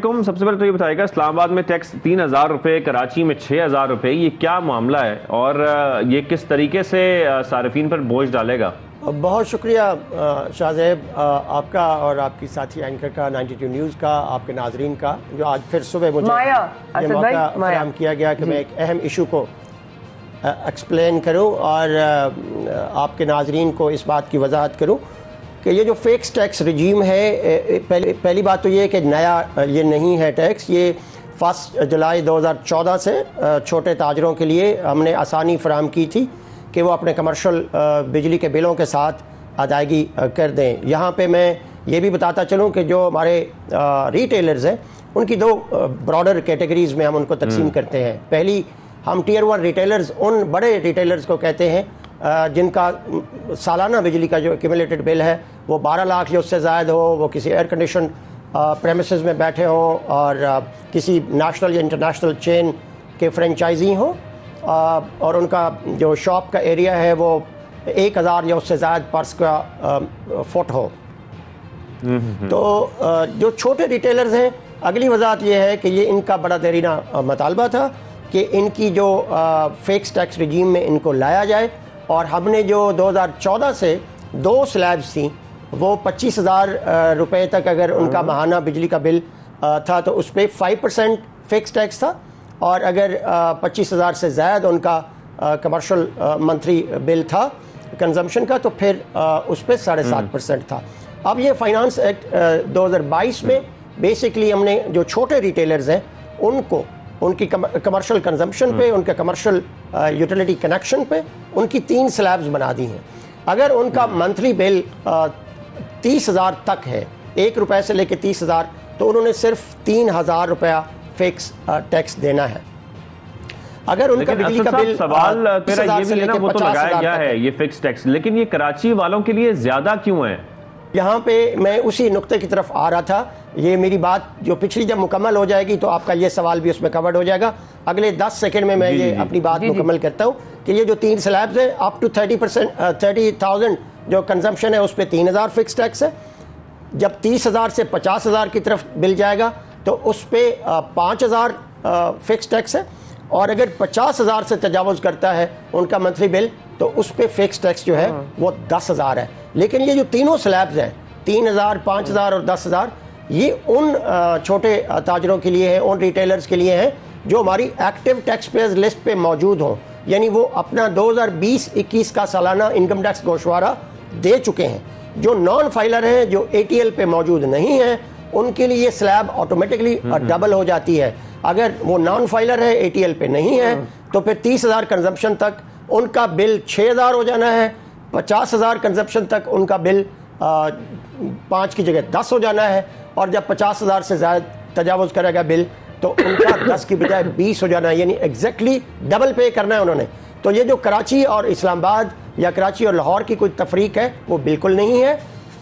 सबसे पहले तो ये बताइएगा, इस्लामाबाद में टैक्स 3,000 रुपये, कराची में 6,000 रुपये, ये क्या मामला है और ये किस तरीके से सारिफीन पर बोझ डालेगा? बहुत शुक्रिया शाहज़ेब आपका और आपकी साथी एंकर का, 92 न्यूज़ का, आपके नाजरीन का, जो आज फिर सुबह मुझे ये मौका फराहम किया गया कि मैं एक अहम इशू को एक्सप्लेन करूं और आपके नाजरीन को इस बात की वजाहत करूं कि ये जो फिक्स टैक्स रजीम है, पहली बात तो ये कि नया ये नहीं है टैक्स, ये 1 जुलाई 2014 से छोटे ताजरों के लिए हमने आसानी फराहम की थी कि वो अपने कमर्शियल बिजली के बिलों के साथ अदायगी कर दें। यहाँ पे मैं ये भी बताता चलूँ कि जो हमारे रिटेलर्स हैं उनकी दो ब्रॉडर कैटेगरीज़ में हम उनको तकसीम करते हैं। पहली, हम टियर 1 रिटेलर्स उन बड़े रिटेलर्स को कहते हैं जिनका सालाना बिजली का जो एक्यूमुलेटेड बिल है वो 12 लाख या उससे ज़ायद हो, वो किसी एयर कंडीशन प्रेमिसेस में बैठे हों और किसी नेशनल या इंटरनेशनल चेन के फ्रेंचाइजी हों और उनका जो शॉप का एरिया है वो 1,000 या उससे ज़ायद पर स्क्वायर फुट हो। तो जो छोटे रिटेलर्स हैं, अगली वजाहत ये है कि ये इनका बड़ा देरीना मतालबा था कि इनकी जो फिक्स टैक्स रजीम में इनको लाया जाए, और हमने जो 2014 से 2 स्लैब्स थी वो 25,000 रुपये तक अगर उनका माहाना बिजली का बिल था तो उस पर 5% फिक्स टैक्स था, और अगर 25,000 से ज़्यादा उनका कमर्शियल मंथली बिल था कंजम्पशन का तो फिर उस पर 7.5% था। अब ये फाइनेंस एक्ट 2022 में बेसिकली हमने जो छोटे रिटेलर्स हैं उनको उनकी कमर्शियल कंजम्पशन पे, उनका कमर्शियल यूटिलिटी कनेक्शन पे उनकी 3 स्लैब्स बना दी हैं। अगर उनका मंथली बिल 30,000 तक है, 1 रुपये से लेकर 30,000, तो उन्होंने सिर्फ 3,000 रुपया फिक्स टैक्स देना है। अगर उनका बिजली का बिल सवाल मेरा ये भी है ना, वो तो लगाया गया है ये फिक्स टैक्स, लेकिन ये कराची वालों के लिए ज़्यादा क्यों है? यहाँ पे मैं उसी नुक्ते की तरफ आ रहा था। ये मेरी बात जो पिछली जब मुकम्मल हो जाएगी तो आपका ये सवाल भी उसमें कवर्ड हो जाएगा। अगले 10 सेकंड में मैं ये अपनी बात मुकम्मल करता हूँ कि ये जो 3 स्लैब्स हैं, अप टू 30,000 जो कंजम्पशन है उस पर 3,000 फिक्स टैक्स है। जब 30,000 से 50,000 की तरफ बिल जाएगा तो उस पर 5,000 फिक्स टैक्स है, और अगर 50,000 से तजावुज़ करता है उनका मंथली बिल तो उस पर फिक्स टैक्स जो है वो 10,000 है। लेकिन ये जो तीनों स्लैब्स हैं, 3,000, 5,000 और 10,000, ये उन छोटे ताजरों के लिए है, उन रिटेलर्स के लिए हैं जो हमारी एक्टिव टैक्स पेयर्स लिस्ट पे मौजूद हों, यानी वो अपना 2020-21 का सालाना इनकम टैक्स गोशवारा दे चुके हैं। जो नॉन फाइलर हैं, जो ATL पे मौजूद नहीं हैं, उनके लिए स्लैब ऑटोमेटिकली डबल हो जाती है। अगर वो नॉन फाइलर है, ATL पे नहीं है, तो फिर 30,000 कंजम्पशन तक उनका बिल 6,000 हो जाना है, 50,000 कंजम्पशन तक उनका बिल 5 की जगह 10 हो जाना है, और जब 50,000 से ज़्यादा तजावुज़ करेगा बिल तो उनका 10 की बजाय 20 हो जाना है, यानी एग्जैक्टली डबल पे करना है उन्होंने। तो ये जो कराची और इस्लामाबाद या कराची और लाहौर की कोई तफरीक है वो बिल्कुल नहीं है।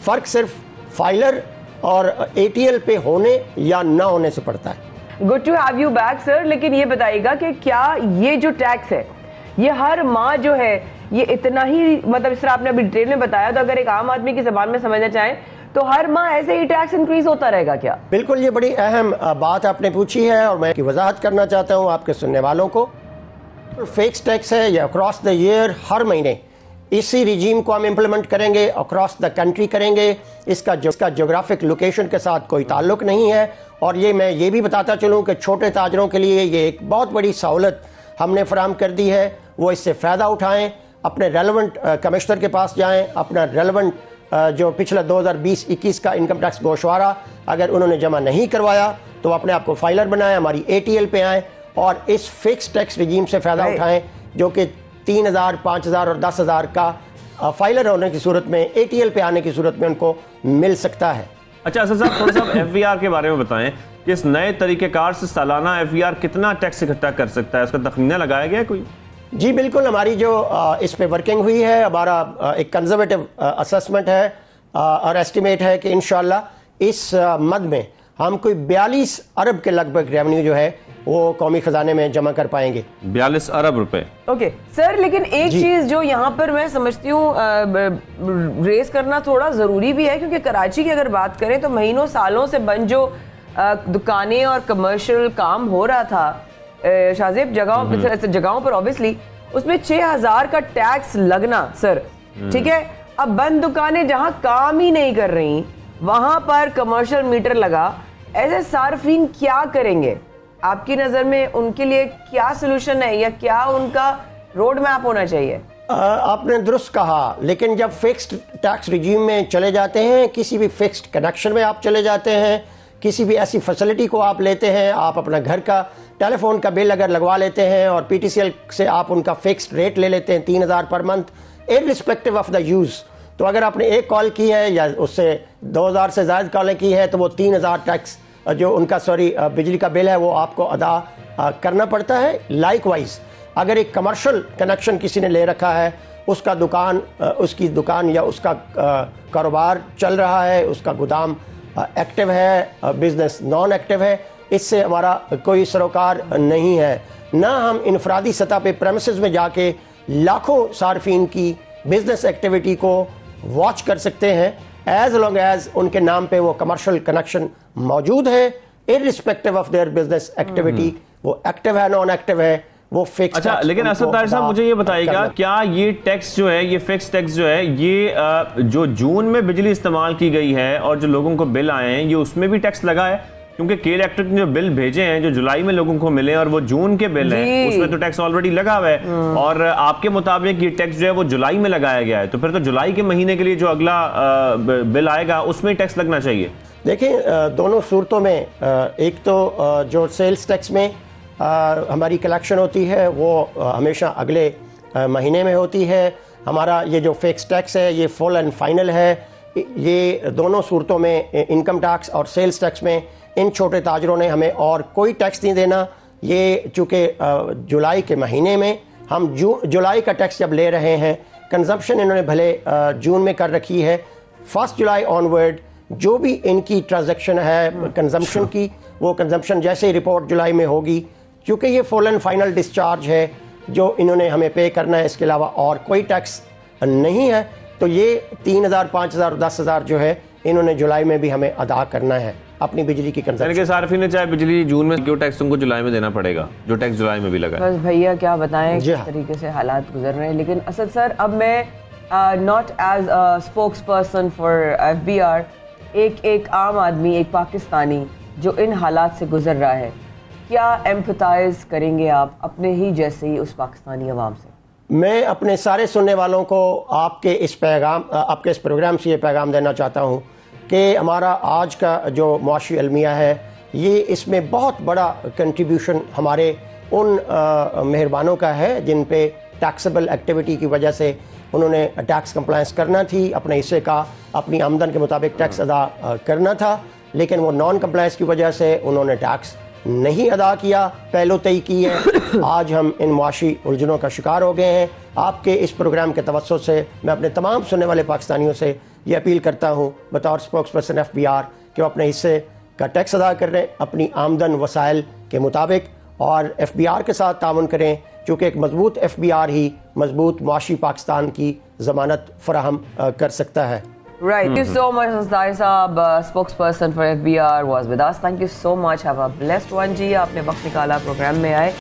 फ़र्क सिर्फ फाइलर और ATL पे होने या ना होने से पड़ता है। Good to have you back sir. लेकिन ये बताइएगा कि क्या ये जो टैक्स है ये हर माह जो है ये इतना ही, मतलब इस तरह आपने अभी डिटेल में बताया, तो अगर एक आम आदमी की ज़बान में समझना चाहें तो हर माह ऐसे ही टैक्स इंक्रीज होता रहेगा क्या? बिल्कुल, ये बड़ी अहम बात आपने पूछी है और मैं वजाहत करना चाहता हूँ आपके सुनने वालों को। फिक्स टैक्स है, ये अक्रॉस द ईयर हर महीने इसी रिजीम को हम इम्प्लीमेंट करेंगे, अक्रॉस द कंट्री करेंगे। इसका ज्योग्राफिक लोकेशन के साथ कोई ताल्लुक नहीं है। और ये मैं ये भी बताता चलूँ कि छोटे ताजरों के लिए ये एक बहुत बड़ी सहूलत हमने फराहम कर दी है, वो इससे फ़ायदा उठाएँ, अपने रेलेवेंट कमिश्नर के पास जाएँ, अपना रेलेवेंट जो पिछला 2020-21 का इनकम टैक्स गोशवारा अगर उन्होंने जमा नहीं करवाया तो अपने आप को फाइलर बनाएं, हमारी ATL पे आएँ और इस फिक्स टैक्स रजीम से फ़ायदा उठाएं, जो कि 3,000, 5,000 और 10,000 का फाइलर होने की सूरत में, ATL पे आने की सूरत में उनको मिल सकता है। अच्छा असद साहब, थोड़ा सा FVR के बारे में बताएं कि इस नए तरीक़ेकार से सालाना FVR कितना टैक्स इकट्ठा कर सकता है, उसका तखमीना लगाया गया है कोई? जी बिल्कुल, हमारी जो इस पे वर्किंग हुई है, हमारा एक कंजर्वेटिव असेसमेंट है और एस्टिमेट है कि इंशाल्लाह इस मद में हम कोई 42 अरब के लगभग रेवेन्यू जो है वो कौमी खजाने में जमा कर पाएंगे। 42 अरब रुपए। ओके सर, लेकिन एक चीज जो यहाँ पर मैं समझती हूँ रेस करना थोड़ा जरूरी भी है, क्योंकि कराची की अगर बात करें तो महीनों सालों से बंद जो دکانیں اور کمرشل کام ہو رہا تھا شاہزیب جگہوں پر obviously اس میں 6,000 کا ٹیکس لگنا سر, ٹھیک ہے. اب بند دکانیں جہاں کام ہی نہیں کر رہی وہاں پر کمرشل میٹر لگا, ایسے صارفین کیا کریں گے؟ آپ کی نظر میں ان کے لیے کیا سلوشن ہے یا کیا ان کا روڈ میپ ہونا چاہیے؟ آپ نے درست کہا, لیکن جب فکسڈ ٹیکس ریجیم میں چلے جاتے ہیں, کسی بھی فکسڈ کنیکشن میں آپ چلے جاتے ہیں, کسی بھی ایسی فیسلٹی کو آپ لیتے ہیں, آپ اپنا گھر کا ٹیلی فون کا بل اگر لگوا لیتے ہیں اور پی ٹی سی ایل سے آپ ان کا فکسڈ ریٹ لے لیتے ہیں 3,000 per month irrespective of the use, تو اگر آپ نے ایک کال کی ہے یا اس سے 2,000 سے زائد کالیں کی ہے تو وہ 3,000 ٹیکس جو ان کا بجلی کا بل ہے وہ آپ کو ادا کرنا پڑتا ہے. لائک وائز اگر ایک کمرشل کنیکشن کسی نے لے رکھا ہے, اس کی دکان یا اس کا کاروبار چل رہا ہے, اس کا گودام ایکٹیو ہے, بزنس نان ایکٹیو ہے, اس سے ہمارا کوئی سروکار نہیں ہے. نہ ہم انفرادی سطح پہ پریمیسز میں جا کے لاکھوں صارفین کی بزنس ایکٹیویٹی کو واچ کر سکتے ہیں ایز لانگ ایز ان کے نام پہ وہ کمرشل کنیکشن موجود ہے irrespective of their business activity, وہ ایکٹیو ہے نان ایکٹیو ہے وہ فکس. اچھا, لیکن اسد طاہر صاحب مجھے یہ بتائیے گا, کیا یہ ٹیکس جو ہے, یہ فکس ٹیکس جو ہے, یہ جو جون میں بجلی استعمال کی گئی ہے اور جو لوگوں کو بل آئے ہیں, یہ اس میں بھی ٹیکس لگا ہے؟ کیونکہ کے الیکٹرک نے جو بل بھیجے ہیں جو جولائی میں لوگوں کو ملے اور وہ جون کے بل ہیں, اس میں تو ٹیکس آلریڈی لگا ہوا ہے, اور آپ کے مطابق یہ ٹیکس جو ہے وہ جولائی میں لگایا گیا ہے, تو پھر تو جولائی کے مہینے کے لیے جو اگلا بل آئے گا اس میں ٹیکس لگنا چاہیے. دیکھیں دونوں صورتوں میں, ایک تو جو سیلز ٹیکس میں ہماری کلیکشن ہوتی ہے وہ ہمیشہ اگلے مہینے میں ہوتی ہے. ہمارا یہ جو فکس ٹیکس ہے یہ فل اینڈ فائنل ہے. یہ دونوں صورتوں میں انکم ٹیکس اور سیلز ٹیکس میں ان چھوٹے تاجروں نے ہمیں اور کوئی ٹیکس نہیں دینا. یہ چونکہ جولائی کے مہینے میں ہم جولائی کا ٹیکس جب لے رہے ہیں, کنزمپشن انہوں نے بھلے جون میں کر رکھی ہے, 1 جولائی آنورڈ جو بھی ان کی ٹرانزیکشن ہے کنزمپشن کی, وہ کنزمپشن جیسے ہی رپورٹ جولائی میں ہوگی, کیونکہ یہ فل اینڈ فائنل ڈسچارج ہے جو انہوں نے ہمیں پے کرنا ہے, اس کے علاوہ اور کوئی ٹیکس نہیں ہے. تو یہ 3,000 5,000 10,000 جو ہے انہوں نے جولائی میں بھی ہمیں ادا کرنا ہے اپنی بجلی کی کنزمپشن. یعنی کہ صارفین نے چاہے بجلی جون میں کیوں ٹیکس ان کو جولائی میں دینا پڑے گا, جو ٹیکس جولائی میں بھی لگا ہے. بس بھیا کیا بتائیں کس طریقے سے حالات گزر رہے ہیں. لیکن اسد سر, اب میں not as a spokes person for FBR, ایک عام آدمی, ایک پاکستانی جو ان حالات سے گزر رہا ہے, کیا ایمپتھائز کریں گے آپ اپنے ہی جیسے ہی اس پاکستانی عوام سے؟ میں اپنے سارے سننے والوں کو آپ کے اس پروگرام سے یہ پیغام دینا چاہتا ہوں کہ ہمارا آج کا جو معاشی المیہ ہے, یہ اس میں بہت بڑا کنٹریبیوشن ہمارے ان مہربانوں کا ہے جن پہ ٹیکسیبل ایکٹیویٹی کی وجہ سے انہوں نے ٹیکس کمپلائنس کرنا تھی, اپنے حصے کا اپنی آمدن کے مطابق ٹیکس ادا کرنا تھا, لیکن وہ نان کمپلائنس کی وجہ سے انہوں نے ٹیکس نہیں ادا کیا, پہلو طے کی ہے. آج ہم ان معاشی الجھنوں کا شکار ہو گئے ہیں. آپ کے اس پروگرام کے توسط سے میں اپنے تمام سننے والے پاکستانیوں سے یہ اپیل کرتا ہوں بطور اسپوکس پرسن FBR کہ وہ اپنے حصے کا ٹیکس ادا کر رہے اپنی آمدن وسائل کے مطابق, اور FBR کے ساتھ تعاون کریں, چونکہ ایک مضبوط FBR ہی مضبوط معاشی پاکستان کی ضمانت فراہم کر سکتا ہے. Right. Thank you so much, Asad Saab, spokesperson for FBR was with us. Thank you so much. Have a blessed one, جی. آپ نے وقت نکالا پروگرام میں آئے.